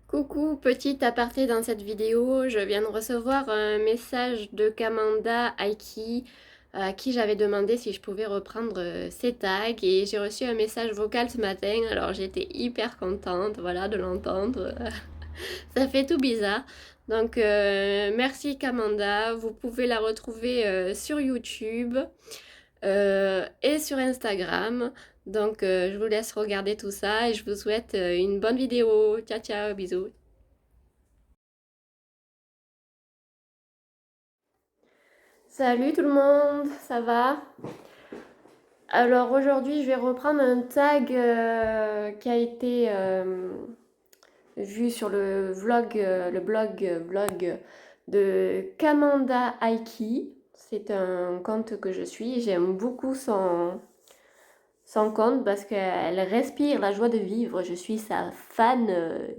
Coucou, petit aparté dans cette vidéo, je viens de recevoir un message de Kamanda Aiki à qui j'avais demandé si je pouvais reprendre ses tags et j'ai reçu un message vocal ce matin, alors j'étais hyper contente voilà, de l'entendre, ça fait tout bizarre. Donc merci Kamanda, vous pouvez la retrouver sur YouTube et sur Instagram. Donc je vous laisse regarder tout ça et je vous souhaite une bonne vidéo. Ciao ciao, bisous. Salut tout le monde, ça va? Alors aujourd'hui je vais reprendre un tag qui a été vu sur le blog de Kamanda Aiki. C'est un compte que je suis. J'aime beaucoup son compte parce qu'elle respire la joie de vivre. Je suis sa fan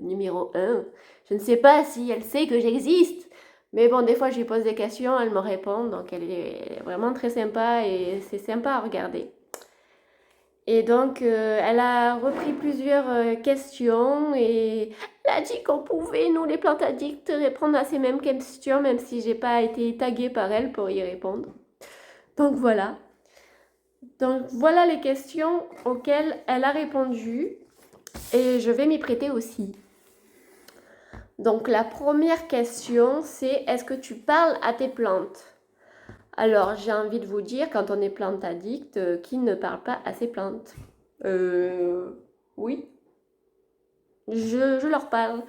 numéro un. Je ne sais pas si elle sait que j'existe, mais bon, des fois je lui pose des questions, elle me répond, donc elle est vraiment très sympa et c'est sympa à regarder. Et donc, elle a repris plusieurs questions et elle a dit qu'on pouvait, nous les plantes addicts, répondre à ces mêmes questions, même si j'ai pas été taguée par elle pour y répondre. Donc voilà. Donc voilà les questions auxquelles elle a répondu et je vais m'y prêter aussi. Donc la première question, c'est est-ce que tu parles à tes plantes? Alors j'ai envie de vous dire, quand on est plante addict, qui ne parle pas à ses plantes? Oui, je leur parle.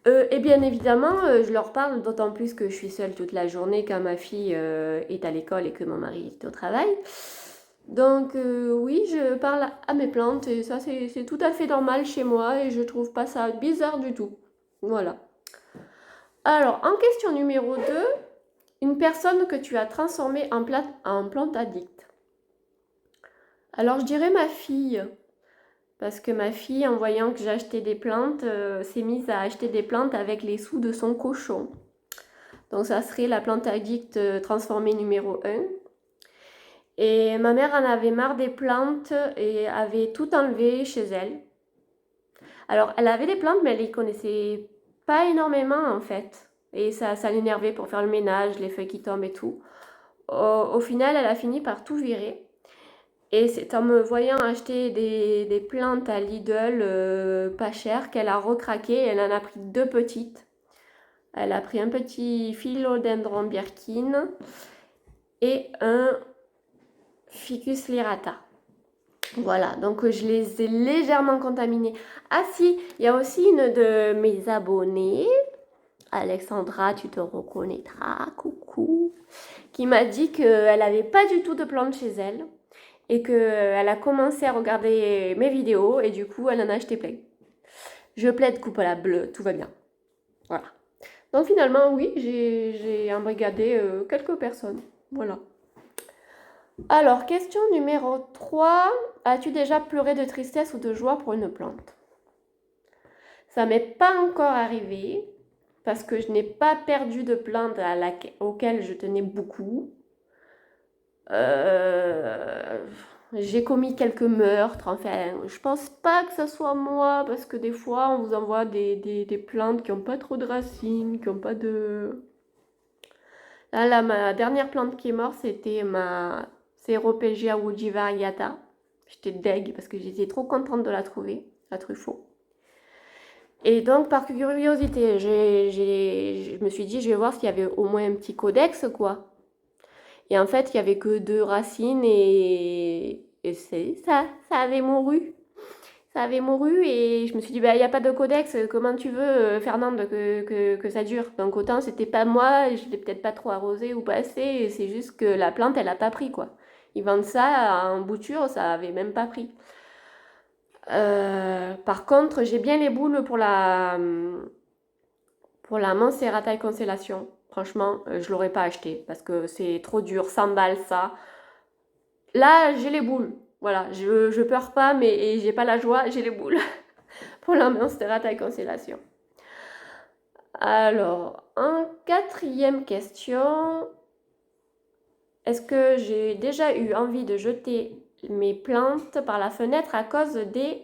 Et bien évidemment, je leur parle d'autant plus que je suis seule toute la journée quand ma fille est à l'école et que mon mari est au travail. Donc oui, je parle à mes plantes et ça c'est tout à fait normal chez moi et je trouve pas ça bizarre du tout. Voilà. Alors, en question numéro 2, une personne que tu as transformée en plante addict. Alors je dirais ma fille, parce que ma fille, en voyant que j'achetais des plantes, s'est mise à acheter des plantes avec les sous de son cochon. Donc ça serait la plante addict transformée numéro 1. Et ma mère en avait marre des plantes et avait tout enlevé chez elle. Alors elle avait des plantes, mais elle les connaissait pas énormément en fait. Et ça l'énervait pour faire le ménage, les feuilles qui tombent et tout. Au final, elle a fini par tout virer. Et c'est en me voyant acheter des plantes à Lidl pas cher qu'elle a recraqué. Elle en a pris deux petites. Elle a pris un petit philodendron Birkin et un Ficus lyrata. Voilà, donc je les ai légèrement contaminés. Ah si, il y a aussi une de mes abonnées, Alexandra, tu te reconnaîtras, coucou, qui m'a dit qu'elle n'avait pas du tout de plantes chez elle et qu'elle a commencé à regarder mes vidéos et du coup elle en a acheté plein. Je plaide coupe à la bleue, tout va bien. Voilà. Donc finalement oui, j'ai embrigadé quelques personnes. Voilà. Alors, question numéro 3. As-tu déjà pleuré de tristesse ou de joie pour une plante? Ça m'est pas encore arrivé parce que je n'ai pas perdu de plante auquel je tenais beaucoup. Euh, j'ai commis quelques meurtres, enfin, je pense pas que ce soit moi, parce que des fois, on vous envoie des plantes qui n'ont pas trop de racines, qui n'ont pas de... Là, ma dernière plante qui est morte, c'était ma Ceropegia woody variata. J'étais deg parce que j'étais trop contente de la trouver, la Truffaut. Et donc, par curiosité, je me suis dit, je vais voir s'il y avait au moins un petit codex, quoi. Et en fait, il y avait que deux racines et ça avait mouru. Ça avait mouru et je me suis dit, bah, il n'y a pas de codex, comment tu veux, Fernande, que ça dure? Donc autant c'était pas moi, je l'ai peut-être pas trop arrosé ou pas assez, c'est juste que la plante, elle a pas pris, quoi. Ils vendent ça en bouture, ça avait même pas pris. Par contre, j'ai bien les boules pour la Monserrata Constellation. Franchement, je l'aurais pas acheté parce que c'est trop dur, 100 balles ça. Là, j'ai les boules. Voilà, je pleure pas, mais j'ai pas la joie, j'ai les boules. Pour la Monsterrata Constellation. Alors, en quatrième question, est-ce que j'ai déjà eu envie de jeter mes plantes par la fenêtre à cause des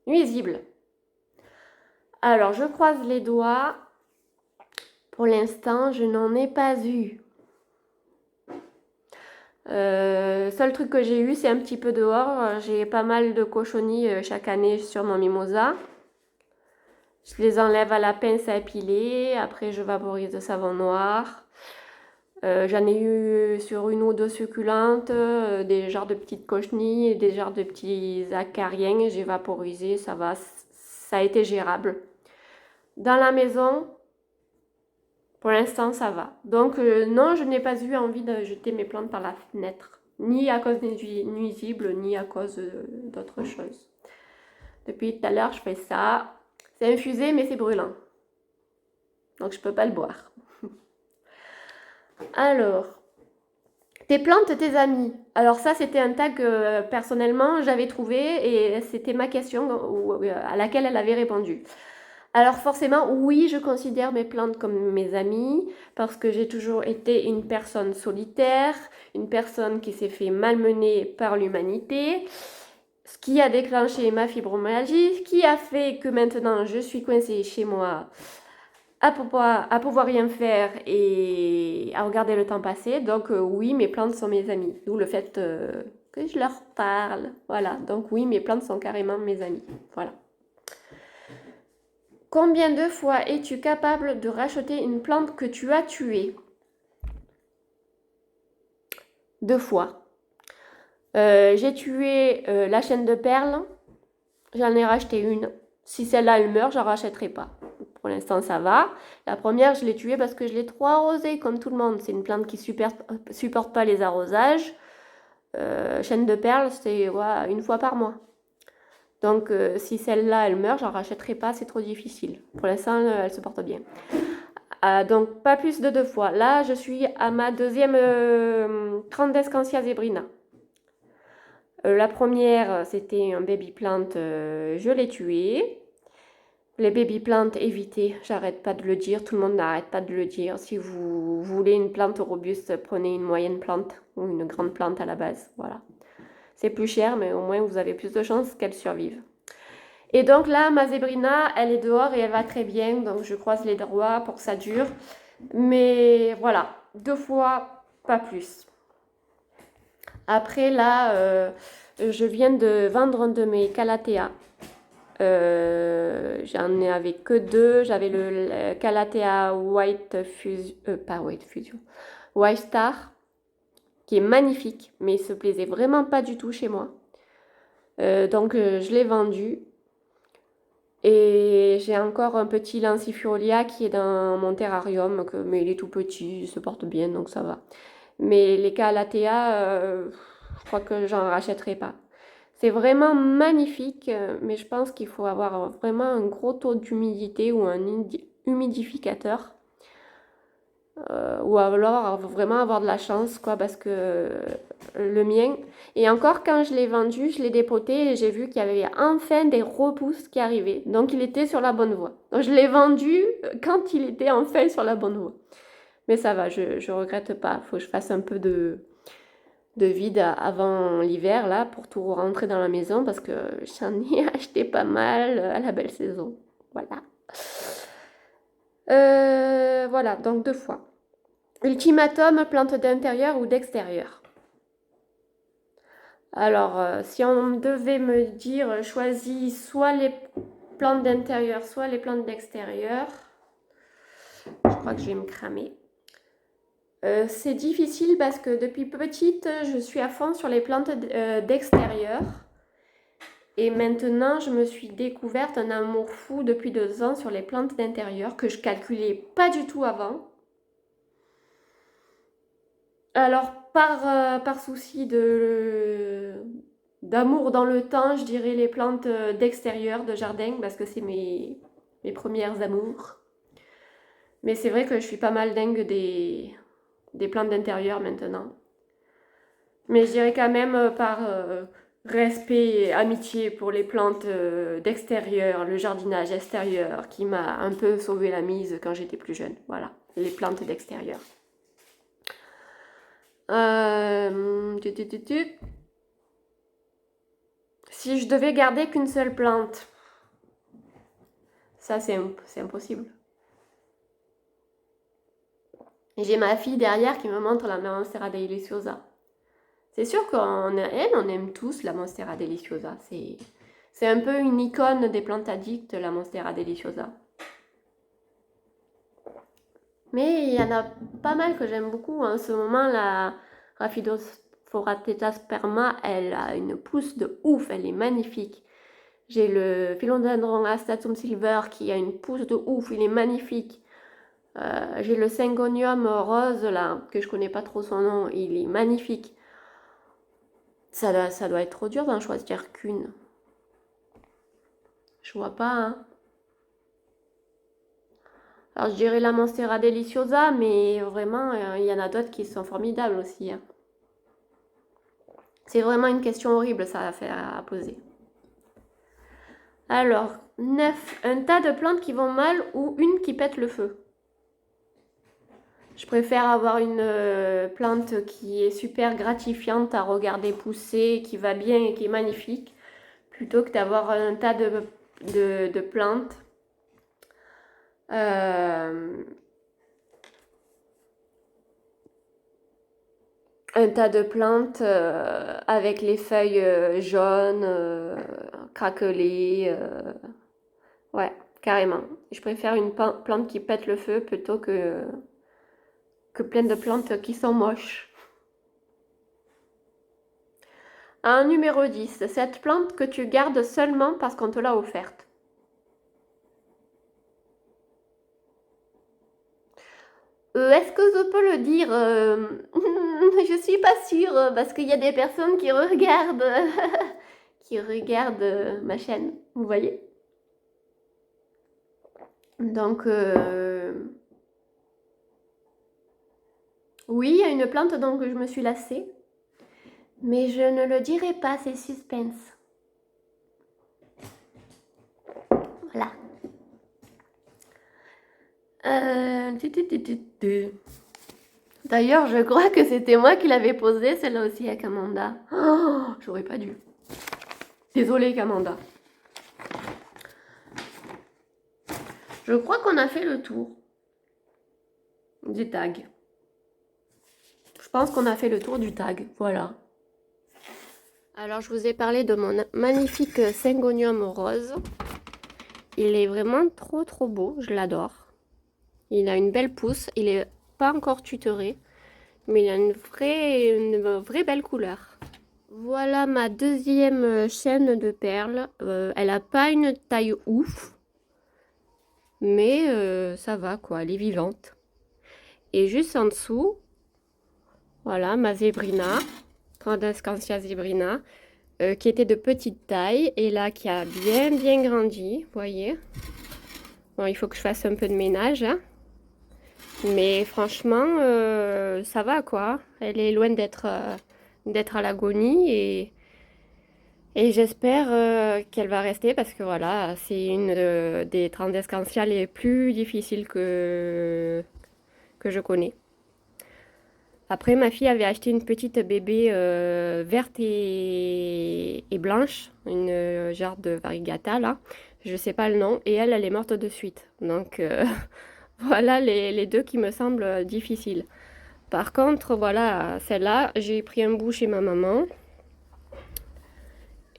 nuisibles? Alors, je croise les doigts. Pour l'instant, je n'en ai pas eu. Seul truc que j'ai eu, c'est un petit peu dehors. J'ai pas mal de cochonnies chaque année sur mon mimosa. Je les enlève à la pince à épiler. Après, je vaporise de savon noir. J'en ai eu sur une ou deux succulentes, des genres de petites cochenilles et des genres de petits acariens. J'ai vaporisé, ça va, ça a été gérable. Dans la maison, pour l'instant, ça va. Donc, non, je n'ai pas eu envie de jeter mes plantes par la fenêtre. Ni à cause des nuisibles, ni à cause d'autres choses. Depuis tout à l'heure, je fais ça. C'est infusé, mais c'est brûlant. Donc, je peux pas le boire. Alors, tes plantes, tes amis. Alors ça, c'était un tag que personnellement j'avais trouvé et c'était ma question à laquelle elle avait répondu. Alors forcément, oui, je considère mes plantes comme mes amis parce que j'ai toujours été une personne solitaire, une personne qui s'est fait malmener par l'humanité, ce qui a déclenché ma fibromyalgie, ce qui a fait que maintenant je suis coincée chez moi à pouvoir rien faire et à regarder le temps passer. Donc oui, mes plantes sont mes amis. D'où le fait que je leur parle. Voilà, donc oui, mes plantes sont carrément mes amis. Voilà. Combien de fois es-tu capable de racheter une plante que tu as tuée? 2 fois. J'ai tué la chaîne de perles. J'en ai racheté une. Si celle-là, elle meurt, j'en rachèterai pas. Pour l'instant, ça va. La première, je l'ai tuée parce que je l'ai trop arrosée, comme tout le monde. C'est une plante qui supporte pas les arrosages. Chaîne de perles, c'est une fois par mois. Donc, si celle-là, elle meurt, j'en rachèterai pas, c'est trop difficile. Pour l'instant, elle se porte bien. Donc, pas plus de 2 fois. Là, je suis à ma deuxième Clandescantia zebrina. La première, c'était un baby plant, je l'ai tué. Les baby plantes, évitez, j'arrête pas de le dire, tout le monde n'arrête pas de le dire. Si vous voulez une plante robuste, prenez une moyenne plante ou une grande plante à la base. Voilà. C'est plus cher, mais au moins vous avez plus de chances qu'elle survive. Et donc là, ma zébrina, elle est dehors et elle va très bien, donc je croise les doigts pour que ça dure. Mais voilà, 2 fois, pas plus. Après là, je viens de vendre un de mes calathea. J'en avais que 2. J'avais le Calathea White Fusion, pas White Fusion, White Star, qui est magnifique, mais il se plaisait vraiment pas du tout chez moi. Donc je l'ai vendu. Et j'ai encore un petit Lancifiolia qui est dans mon terrarium, mais il est tout petit, il se porte bien, donc ça va. Mais les Calathea, je crois que j'en rachèterai pas. C'est vraiment magnifique, mais je pense qu'il faut avoir vraiment un gros taux d'humidité ou un humidificateur. Ou alors vraiment avoir de la chance, quoi, parce que le mien... Et encore, quand je l'ai vendu, je l'ai dépoté et j'ai vu qu'il y avait enfin des repousses qui arrivaient. Donc, il était sur la bonne voie. Donc, je l'ai vendu quand il était enfin sur la bonne voie. Mais ça va, je regrette pas. Il faut que je fasse un peu de vide avant l'hiver, là, pour tout rentrer dans la maison, parce que j'en ai acheté pas mal à la belle saison. Voilà. Voilà, donc 2 fois. Ultimatum, plante d'intérieur ou d'extérieur? Alors, si on devait me dire, choisis soit les plantes d'intérieur, soit les plantes d'extérieur, je crois que je vais me cramer. C'est difficile parce que depuis petite, je suis à fond sur les plantes d'extérieur. Et maintenant, je me suis découverte un amour fou depuis 2 ans sur les plantes d'intérieur que je calculais pas du tout avant. Alors, par souci d'amour dans le temps, je dirais les plantes d'extérieur, de jardin, parce que c'est mes premières amours. Mais c'est vrai que je suis pas mal dingue des plantes d'intérieur maintenant. Mais je dirais quand même par respect et amitié pour les plantes d'extérieur, le jardinage extérieur, qui m'a un peu sauvé la mise quand j'étais plus jeune. Voilà, les plantes d'extérieur. Si je devais garder qu'une seule plante, Ça, c'est impossible. Et j'ai ma fille derrière qui me montre la Monstera Deliciosa. C'est sûr qu'on aime tous la Monstera Deliciosa. C'est un peu une icône des plantes addictes, la Monstera Deliciosa. Mais il y en a pas mal que j'aime beaucoup. En ce moment, la Rhaphidophora tetrasperma, elle a une pousse de ouf, elle est magnifique. J'ai le Philodendron Astatum silver qui a une pousse de ouf, il est magnifique. J'ai le Syngonium rose là, que je connais pas trop son nom, il est magnifique. Ça doit être trop dur d'en choisir qu'une. Je vois pas, hein. Alors je dirais la Monstera Deliciosa, mais vraiment, il y en a d'autres qui sont formidables aussi, hein. C'est vraiment une question horrible ça à poser. Alors, 9. Un tas de plantes qui vont mal ou une qui pète le feu. Je préfère avoir une plante qui est super gratifiante à regarder pousser, qui va bien et qui est magnifique, plutôt que d'avoir un tas de plantes avec les feuilles jaunes, craquelées. Ouais, carrément. Je préfère une plante qui pète le feu plutôt que plein de plantes qui sont moches. Un numéro 10, cette plante que tu gardes seulement parce qu'on te l'a offerte. Est-ce que je peux le dire Je suis pas sûre parce qu'il y a des personnes qui regardent qui regardent ma chaîne, vous voyez. Donc oui, il y a une plante dont je me suis lassée, mais je ne le dirai pas, c'est suspense. Voilà. D'ailleurs, je crois que c'était moi qui l'avais posée, celle-là aussi à Camanda. Oh, j'aurais pas dû. Désolée, Camanda. Je crois qu'on a fait le tour du tag. Je pense qu'on a fait le tour du tag, voilà. Alors, je vous ai parlé de mon magnifique Syngonium rose. Il est vraiment trop beau, je l'adore. Il a une belle pousse, il est pas encore tutoré, mais il a une vraie belle couleur. Voilà ma deuxième chaîne de perles. Elle n'a pas une taille ouf, mais ça va quoi, elle est vivante. Et juste en dessous, voilà ma Zébrina, Grandescantia Zébrina, qui était de petite taille et là qui a bien grandi, vous voyez. Bon, il faut que je fasse un peu de ménage, hein. Mais franchement, ça va quoi. Elle est loin d'être à l'agonie et j'espère qu'elle va rester parce que voilà, c'est une des Transdescantia les plus difficiles que je connais. Après, ma fille avait acheté une petite bébé verte et blanche, une genre de variegata là, je sais pas le nom, et elle est morte de suite. Donc voilà les deux qui me semblent difficiles. Par contre, voilà, celle-là, j'ai pris un bout chez ma maman.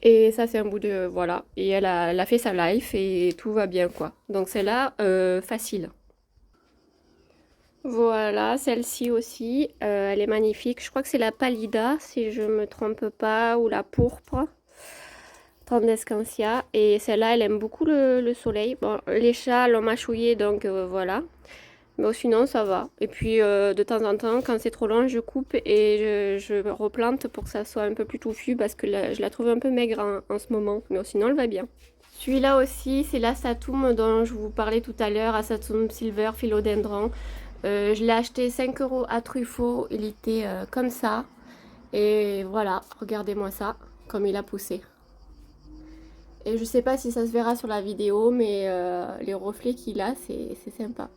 Et ça, c'est un bout de... Voilà. Et elle a fait sa life et tout va bien, quoi. Donc celle-là, facile. Voilà, celle-ci aussi, elle est magnifique. Je crois que c'est la pallida, si je me trompe pas, ou la pourpre. Transdescantia. Et celle-là, elle aime beaucoup le soleil. Bon, les chats l'ont mâchouillée, donc voilà. Mais sinon, ça va. Et puis, de temps en temps, quand c'est trop long, je coupe et je replante pour que ça soit un peu plus touffu parce que je la trouve un peu maigre en ce moment. Mais sinon, elle va bien. Celui-là aussi, c'est l'Astatum dont je vous parlais tout à l'heure, Astatum Silver Philodendron. Je l'ai acheté 5 € à Truffaut. Il était comme ça. Et voilà, regardez-moi ça, comme il a poussé. Et je sais pas si ça se verra sur la vidéo, mais les reflets qu'il a, c'est sympa.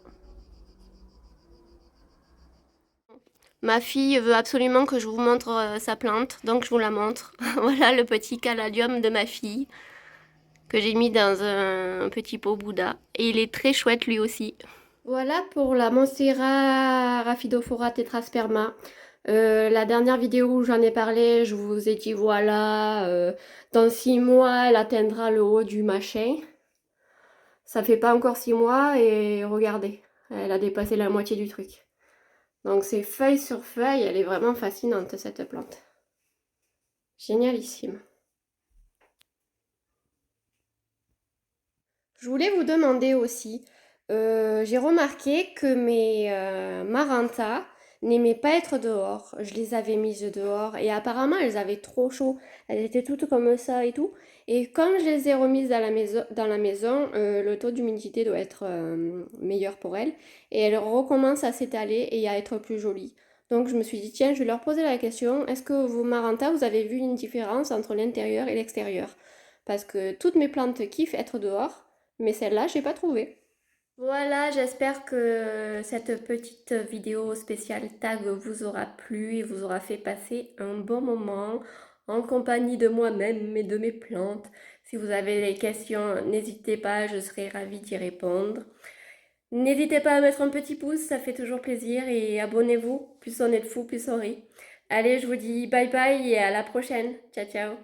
Ma fille veut absolument que je vous montre sa plante, donc je vous la montre. Voilà le petit caladium de ma fille. que j'ai mis dans un petit pot Bouddha. Et il est très chouette lui aussi. Voilà pour la Monstera Rhaphidophora tetrasperma. La dernière vidéo où j'en ai parlé, je vous ai dit voilà, dans 6 mois, elle atteindra le haut du machin. Ça fait pas encore 6 mois et regardez, elle a dépassé la moitié du truc. Donc c'est feuille sur feuille, elle est vraiment fascinante cette plante. Génialissime. Je voulais vous demander aussi, j'ai remarqué que mes Maranta n'aimaient pas être dehors. Je les avais mises dehors et apparemment elles avaient trop chaud. Elles étaient toutes comme ça et tout. Et comme je les ai remises dans la maison, le taux d'humidité doit être meilleur pour elles. Et elles recommencent à s'étaler et à être plus jolies. Donc je me suis dit, tiens, je vais leur poser la question, est-ce que vos Maranta, vous avez vu une différence entre l'intérieur et l'extérieur? Parce que toutes mes plantes kiffent être dehors. Mais celle-là, j'ai pas trouvé. Voilà, j'espère que cette petite vidéo spéciale tag vous aura plu et vous aura fait passer un bon moment en compagnie de moi-même et de mes plantes. Si vous avez des questions, n'hésitez pas, je serai ravie d'y répondre. N'hésitez pas à mettre un petit pouce, ça fait toujours plaisir et abonnez-vous, plus on est de fous, plus on rit. Allez, je vous dis bye bye et à la prochaine. Ciao, ciao.